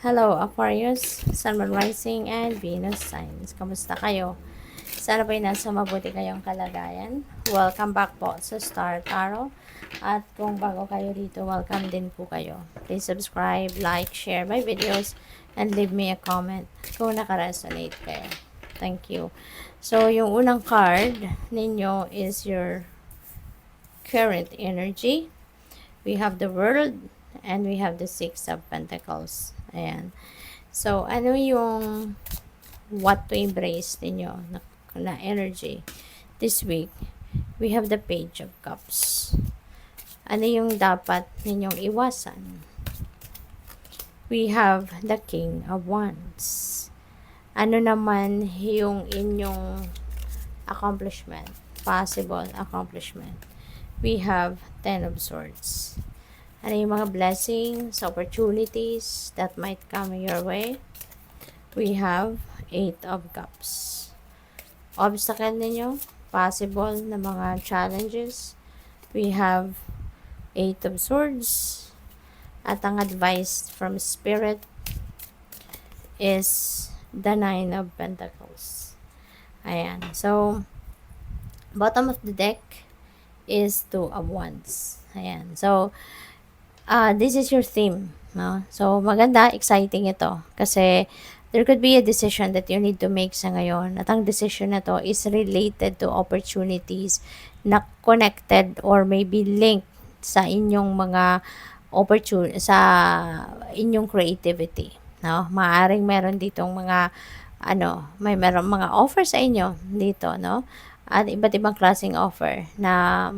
Hello, Aquarius, Sun, Moon, Rising, and Venus signs. Kamusta kayo? Sana ba'y nasa mabuti kayong kalagayan? Welcome back po sa Star Tarot. At kung bago kayo dito, welcome din po kayo. Please subscribe, like, share my videos, and leave me a comment kung naka-resonate kayo. Thank you. So, yung unang card ninyo is your current energy. We have the World, and we have the Six of Pentacles. Ayan. So, ano yung what to embrace ninyo na energy this week? We have the Page of Cups. Ano yung dapat ninyong iwasan? We have the King of Wands. Ano naman yung inyong accomplishment? Possible accomplishment. We have Ten of Swords. Ano yung mga blessings, opportunities that might come your way? We have Eight of Cups. Obstacle ninyo, possible na mga challenges. We have Eight of Swords. At ang advice from Spirit is the Nine of Pentacles. Ayan. So, bottom of the deck is Two of Wands. Ayan. So, this is your theme, no? So, maganda, exciting ito. Kasi, there could be a decision that you need to make sa ngayon. At ang decision na to is related to opportunities na connected or maybe linked sa inyong mga opportunity, sa inyong creativity, no? Maaring meron ditong mga, meron mga offer sa inyo dito, no? At iba't ibang klaseng offer na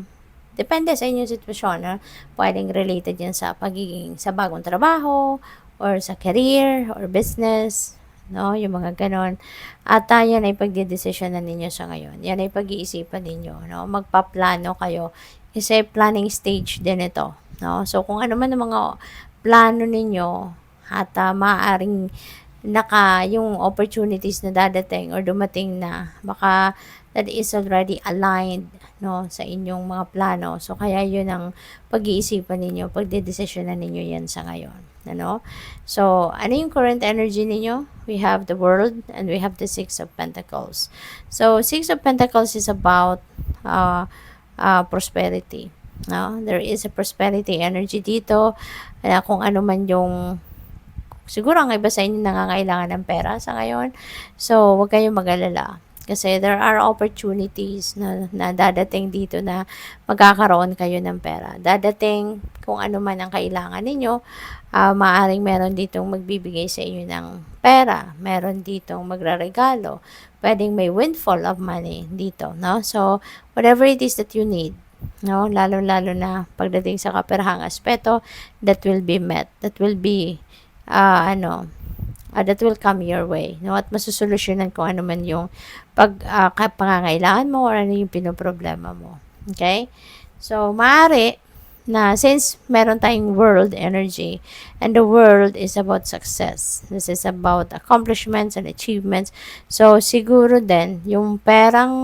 depende sa inyong sitwasyon, no? Pwedeng related yan sa sa bagong trabaho, or sa career, or business, no? Yung mga ganon. At yan ay pagdidesisyon na ninyo sa ngayon. Yan ay pag-iisipan ninyo, no? Magpaplano kayo. Kasi planning stage din ito, no? So, kung ano man ang mga plano ninyo, at maaaring yung opportunities na dadating or dumating na, baka that is already aligned, no, sa inyong mga plano. So, kaya yun ang pag-iisipan ninyo, pagdedesisyonan ninyo yan sa ngayon. Ano? So, ano yung current energy ninyo? We have the World and we have the Six of Pentacles. So, Six of Pentacles is about prosperity. No? There is a prosperity energy dito. Kung ano man yung siguro ang iba sa inyo nangangailangan ng pera sa ngayon. So, huwag kayong mag-alala. Kasi there are opportunities na dadating dito na magkakaroon kayo ng pera. Dadating kung ano man ang kailangan ninyo. Maaring meron ditong magbibigay sa inyo ng pera. Meron ditong magraregalo. Pwedeng may windfall of money dito. No? So, whatever it is that you need, no, lalo-lalo na pagdating sa kaperahang aspeto, that will be met. That will be that will come your way, no? At masusolusyonan kung ano man yung pangangailangan mo or ano yung pinoproblema mo. Okay? So, maaari na since meron tayong world energy and the world is about success. This is about accomplishments and achievements. So, siguro din, yung perang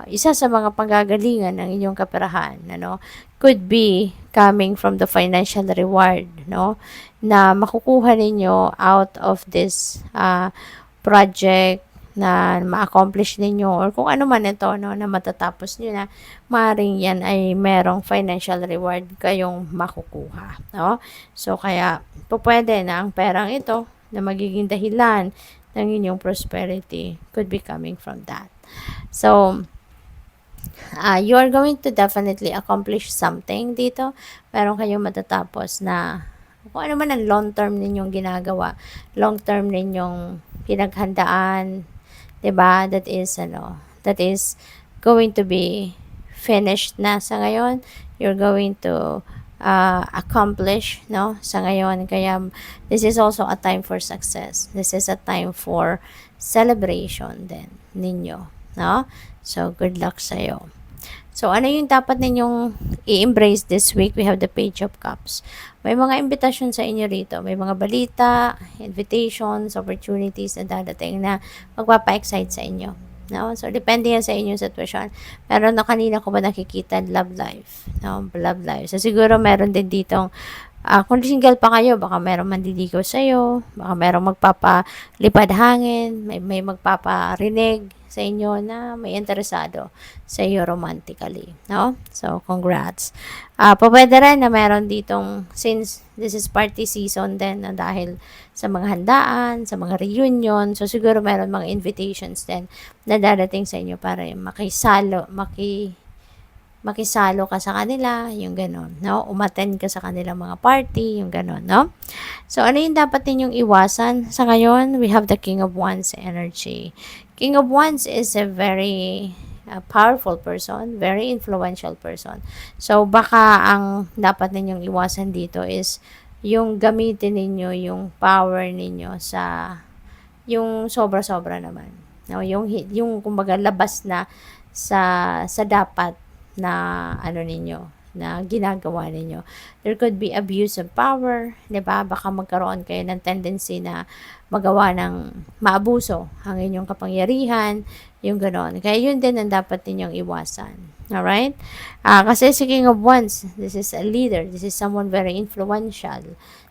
isa sa mga panggagalingan ng inyong kaperahan, ano, could be coming from the financial reward, no, na makukuha ninyo out of this project na ma-accomplish ninyo or kung ano man ito, no, na matatapos nyo na, maaaring yan ay merong financial reward kayong makukuha, no. So, kaya pwede na ang perang ito na magiging dahilan ng inyong prosperity could be coming from that. So, you are going to definitely accomplish something dito. Meron kayong matatapos na kung ano man ang long term ninyong ginagawa, long term ninyong pinaghandaan, 'di ba? That is going to be finished na sa ngayon. You're going to accomplish, no, sa ngayon. Kaya this is also a time for success. This is a time for celebration din ninyo, no? So, good luck sa'yo. So, ano yung dapat ninyong i-embrace this week? We have the Page of Cups. May mga invitation sa inyo rito. May mga balita, invitations, opportunities na dadating na magpapa-excite sa inyo. No? So, depende yan sa inyong sitwasyon. Meron na kanina ko ba nakikita love life? No? Love life. So, siguro meron din ditong Kung single pa kayo, baka merong mandiligaw sa'yo, baka merong magpapalipad hangin, may magpaparinig sa inyo na may interesado sa iyo romantically, no? So, congrats. Pwede rin na meron ditong, since this is party season din, na dahil sa mga handaan, sa mga reunion, so siguro meron mga invitations din na darating sa inyo para makisalo ka sa kanila, yung gano'n, no? Umattend ka sa kanilang mga party, yung gano'n, no? So, ano yung dapat ninyong iwasan? Sa ngayon, we have the King of Wands energy. King of Wands is a very powerful person, very influential person. So, baka ang dapat ninyong iwasan dito is yung gamitin ninyo yung power ninyo sa yung sobra-sobra naman. No, yung kumbaga labas na sa dapat na ano ninyo, na ginagawa ninyo. There could be abuse of power, 'di ba? Baka magkaroon kayo ng tendency na magawa ng maabuso ang inyong kapangyarihan, yung gano'n. Kaya yun din ang dapat ninyong iwasan. Alright? Kasi si King of Wands, this is a leader. This is someone very influential.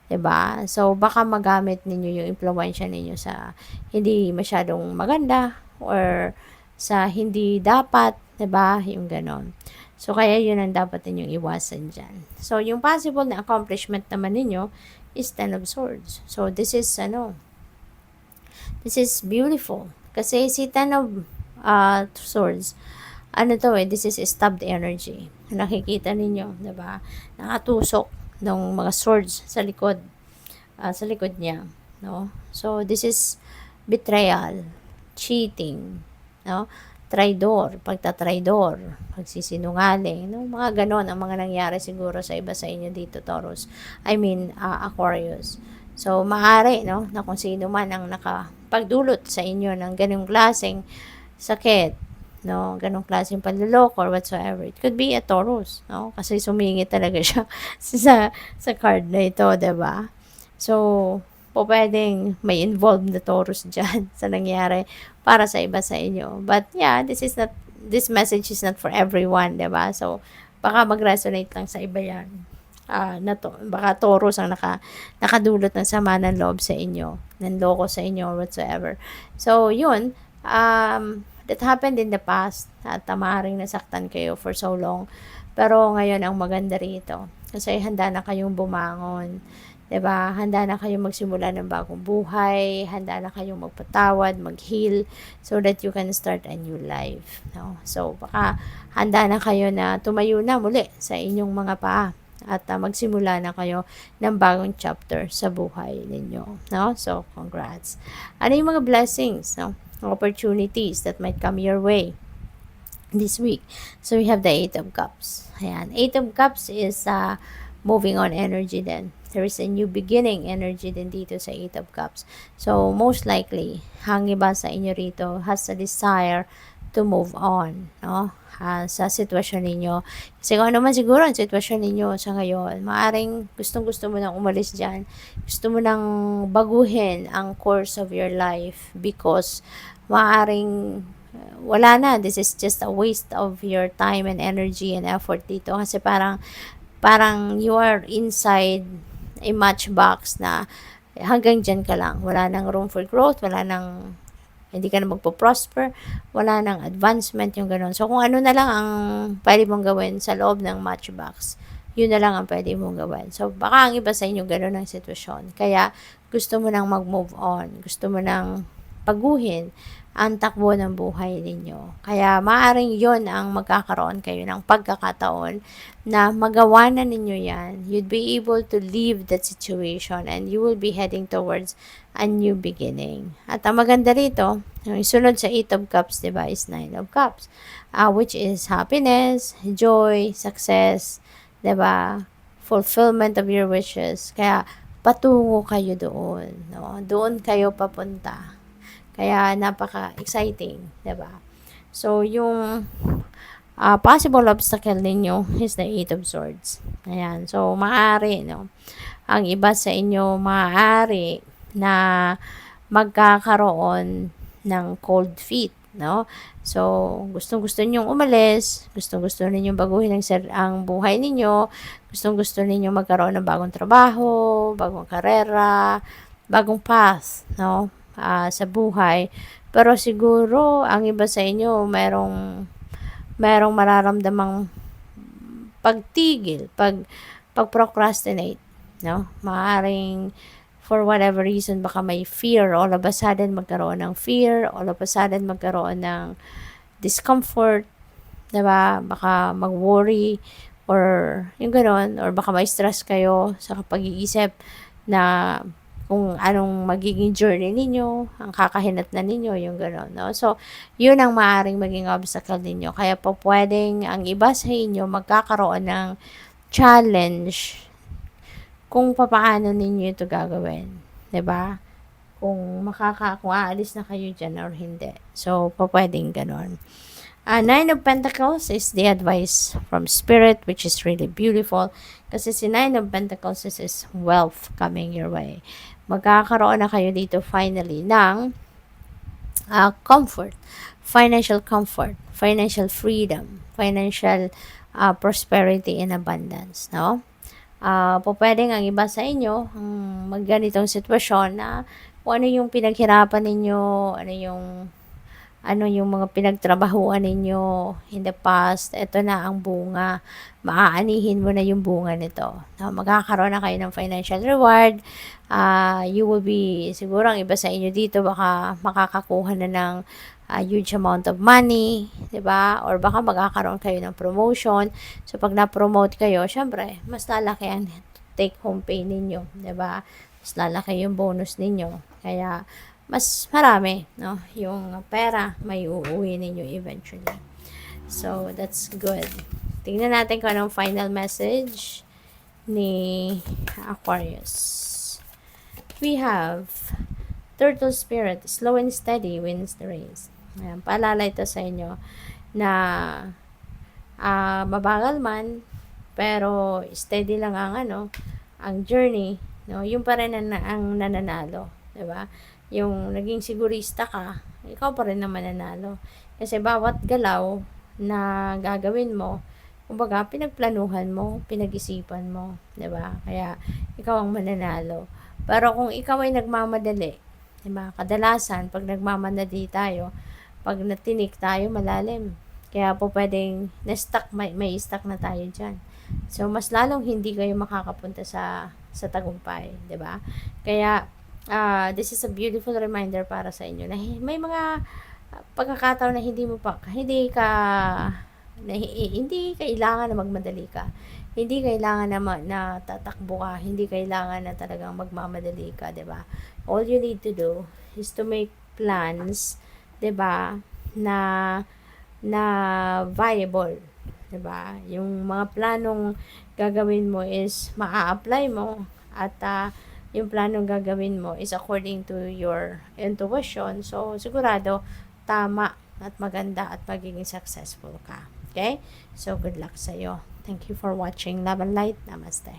'Di ba? So, baka magamit ninyo yung impluwensya ninyo sa hindi masyadong maganda or sa hindi dapat, 'di ba? Yung gano'n. So, kaya yun ang dapat ninyong iwasan dyan. So, yung possible na accomplishment naman ninyo is Ten of Swords. So, this is beautiful. Kasi si Ten of Swords, this is stabbed energy. Nakikita ninyo, 'di ba? Nakatusok ng mga swords sa likod niya, no? So, this is betrayal, cheating, no? Traidor, pagtatraidor, pagsisinungaling, no? Mga ganon ang mga nangyari siguro sa iba sa inyo dito, Taurus. Aquarius. So, maaari, no, na kung sino man ang nakapagdulot sa inyo ng ganong klaseng sakit, no, ganong klaseng panluloko or whatsoever. It could be a Taurus, no? Kasi sumingit talaga siya sa card na ito, 'di ba? So, pwedeng may involved na Taurus dyan sa nangyari para sa iba sa inyo. But yeah, this message is not for everyone, diba? So, baka mag-resonate lang sa iba yan. Baka Taurus ang nakadulot ng sama ng loob sa inyo, ng loko sa inyo or whatsoever. So, yun, that happened in the past at maaaring nasaktan kayo for so long. Pero ngayon ang maganda rito kasi handa na kayong bumangon. 'Di ba? Handa na kayong magsimula ng bagong buhay, handa na kayong magpatawad, mag-heal so that you can start a new life, no? So baka handa na kayo na tumayo na muli sa inyong mga paa at magsimula na kayo ng bagong chapter sa buhay ninyo, no? So congrats. Ano yung mga blessings, no? Opportunities that might come your way this week. So we have the Eight of Cups. Ayan. Eight of Cups is moving on energy din. There is a new beginning energy din dito sa Eight of Cups. So, most likely, ang iba sa inyo rito has a desire to move on, no? Sa sitwasyon ninyo. Kasi kung ano man siguro ang sitwasyon ninyo sa ngayon, maaring gustong-gusto mo nang umalis dyan. Gusto mo nang baguhin ang course of your life because maaring wala na. This is just a waste of your time and energy and effort dito. Kasi parang you are inside a matchbox na hanggang dyan ka lang. Wala nang room for growth, hindi ka na magpo-prosper, wala nang advancement, yung ganun. So, kung ano na lang ang pwede mong gawin sa loob ng matchbox, yun na lang ang pwede mong gawin. So, baka ang iba sa inyo ganun ang sitwasyon. Kaya, gusto mo nang mag-move on. Gusto mo nang paguhin ang takbo ng buhay ninyo. Kaya maaring yon ang magkakaroon kayo ng pagkakataon na magawa na ninyo yan. You'd be able to leave that situation and you will be heading towards a new beginning. At ang maganda rito, yung sunod sa 8 of Cups, diba, is 9 of Cups, which is happiness, joy, success, diba, fulfillment of your wishes. Kaya patungo kayo doon. No? Doon kayo papunta. Kaya napaka-exciting, 'di ba? So yung possible obstacle ninyo is the Eight of Swords. Ayan. So maaari, no? Ang iba sa inyo maaari na magkakaroon ng cold feet no? So, gustong-gusto ninyong umalis, gustong-gusto ninyong baguhin ang buhay ninyo, gustong-gusto ninyong magkaroon ng bagong trabaho, bagong karera, bagong path, no? Sa buhay. Pero siguro, ang iba sa inyo, merong mararamdamang pagtigil, pag-procrastinate, no? Maaring for whatever reason, baka may fear, all of a sudden magkaroon ng fear, all of a sudden magkaroon ng discomfort, diba? Baka mag-worry, or yung gano'n, or baka may stress kayo sa pag-iisip na kung anong magiging journey ninyo, ang kakahinatnan ninyo, yung gano'n, no? So, yun ang maaaring maging obstacle ninyo. Kaya po pwedeng ang iba sa inyo magkakaroon ng challenge kung papaano ninyo ito gagawin. 'Di ba? Kung aalis na kayo dyan or hindi. So, pwedeng ganon. Nine of Pentacles is the advice from Spirit, which is really beautiful. Kasi si Nine of Pentacles is wealth coming your way. Magkakaroon na kayo dito finally ng comfort, financial freedom, financial prosperity and abundance, no? Pwedeng ang iba sa inyo magganitong sitwasyon na kung ano yung pinaghirapan ninyo, ano yung mga pinagtrabahuan ninyo in the past, ito na ang bunga. Maaanihin mo na yung bunga nito. Magkakaroon na kayo ng financial reward. You will be, siguro ang iba sa inyo dito, baka makakakuha na ng huge amount of money, 'di ba? Or baka magkakaroon kayo ng promotion. So pag na-promote kayo, syempre, mas lalaki ang take home pay ninyo, 'di ba? Mas lalaki yung bonus ninyo. Kaya mas marami, no? Yung pera may uuwi ninyo eventually. So that's good. Tingnan natin kung anong final message ni Aquarius. We have Turtle Spirit, slow and steady wins the race. Ayan, paalala ito sa inyo na mabagal man, pero steady lang ang journey, no? Yung pa rin ang nananalo, 'di ba? Yung naging sigurista ka, ikaw pa rin ang mananalo. Kasi bawat galaw na gagawin mo, kumbaga pinagplanuhan mo, pinag-isipan mo, 'di ba? Kaya ikaw ang mananalo. Pero kung ikaw ay nagmamadali, 'di ba? Kadalasan pag nagmamadali tayo, pag natinik tayo malalim. Kaya po pwedeng na-stuck, may stuck na tayo diyan. So mas lalong hindi kayo makakapunta sa tagumpay, 'di ba? Kaya this is a beautiful reminder para sa inyo na may mga pagkakataon na hindi kailangan na magmadali ka. Hindi kailangan na tatakbo ka, hindi kailangan na talagang magmamadali ka, 'di ba? All you need to do is to make plans, 'di ba? Na viable, 'di ba? Yung mga planong gagawin mo is maa-apply mo, at yung planong gagawin mo is according to your intuition. So, sigurado, tama at maganda at magiging successful ka. Okay? So, good luck sa'yo. Thank you for watching Love and Light. Namaste.